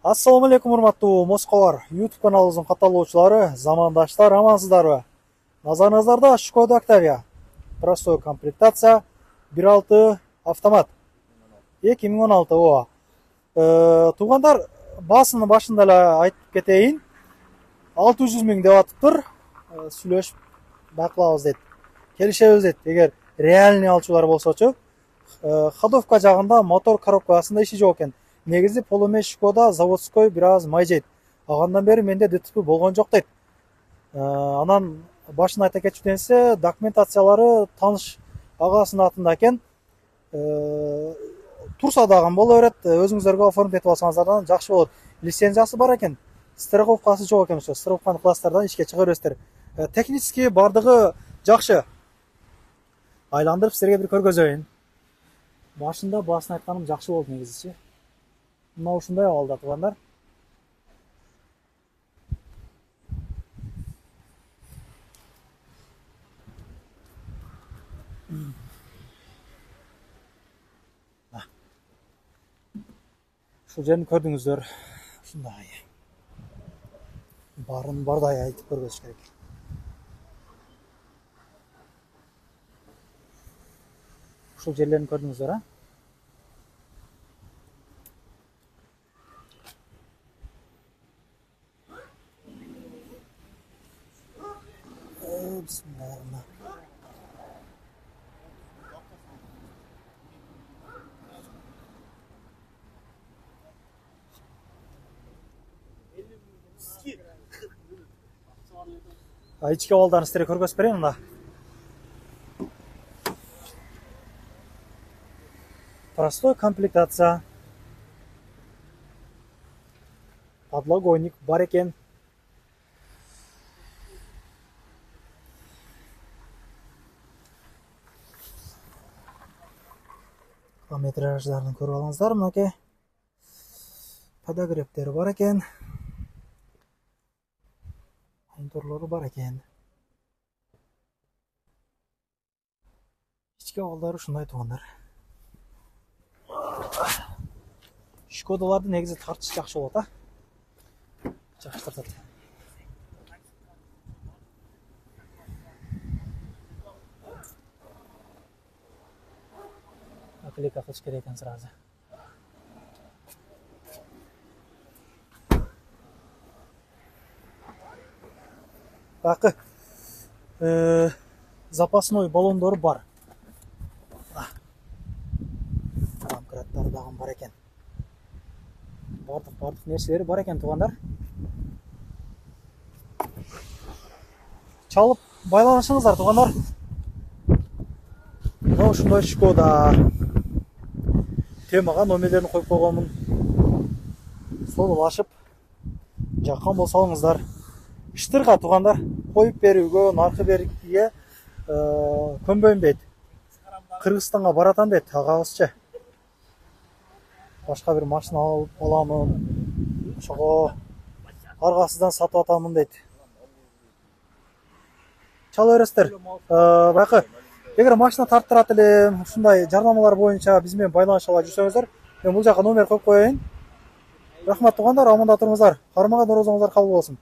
Ассаламу алейкум, урматтуу Москвалар YouTube каналыбыздын катталуучулары, замандаштар, амансыздарбы? Назарыңыздарда Шкода Октавия. Простой комплектация, 1.6 автомат. 2016 ооба. Туугандар, басынын башында эле айтып кетейин. 600 миң деп атыптыр. Сүйлөшүп бакылабыз дейт. Келишебиз дейт. Эгер реальный алчулар болсочу, ходовка жагында мотор коробкасында иши жок экен. Негизи полумеш Шкода заводской бир аз май жейт. Агандан бери менде ДТП болгон жок дейт. Анан башын айта кетчүденсе, документациялары тааныш агасынын атында экен. Турса дагы боло берет. Өзүңүздөргө оформить этип алсаңыздар жакшы болот. Лицензиясы бар экен. Страховкасы жок экен, ошо страховканы класстардан ишке чыга бересиздер. Технически бардыгы жакшы. Айландырып силерге бир көргөзөйүн. Башында басын айтканым жакшы болду негизичи. Мына ушундай абалда туугандар. Ушул жерин көрдүңүздөр. Ушундай. Барын бардай айтып көргөзүш керек. Ушул жерлерин көрдүңүздөр, а? Bismillah. Ички абалдарын силерге көргөзүп берейин анда. Простой комплектация. Подлогойник бар экен. Метраждарын көрүп алыңыздар, мынакей. Подогревтери бар экен. Мониторлору бар экен. Ички абалдары ушундай туугандар. Шкодаларды негизи тартыш жакшы болот, а? Жакшы тартат. Клика кылыш керек экен сразу. Бакы, запасной баллондору бар. Домкраттары дагы бар экен. Бардык нерселери бар экен туугандар. Чалып байланышыңыздар туугандар. Мына ушундай Шкода. Темага номерлерин коюп койгонмун. Солулашып жаккан болсоңуздар. Штырга туугандар, коюп берүүгө, наркы берүүгө көнбөйм дейт. Кыргызстанга баратам дейт, агабызчы. Башка бир машина алып аламын. Ошого аргасыздан сатып атамын дейт. Чала бересиздер. Бакы, эгер машина тарттырат элем, ушундай жарнамалар боюнча биз менен байланыша ала жүрсөңүздөр, мен бул жака номер коюп коеюн. Рахмат туугандар, аманда туруңуздар. Кармаган орозоңуздар кабыл болсун.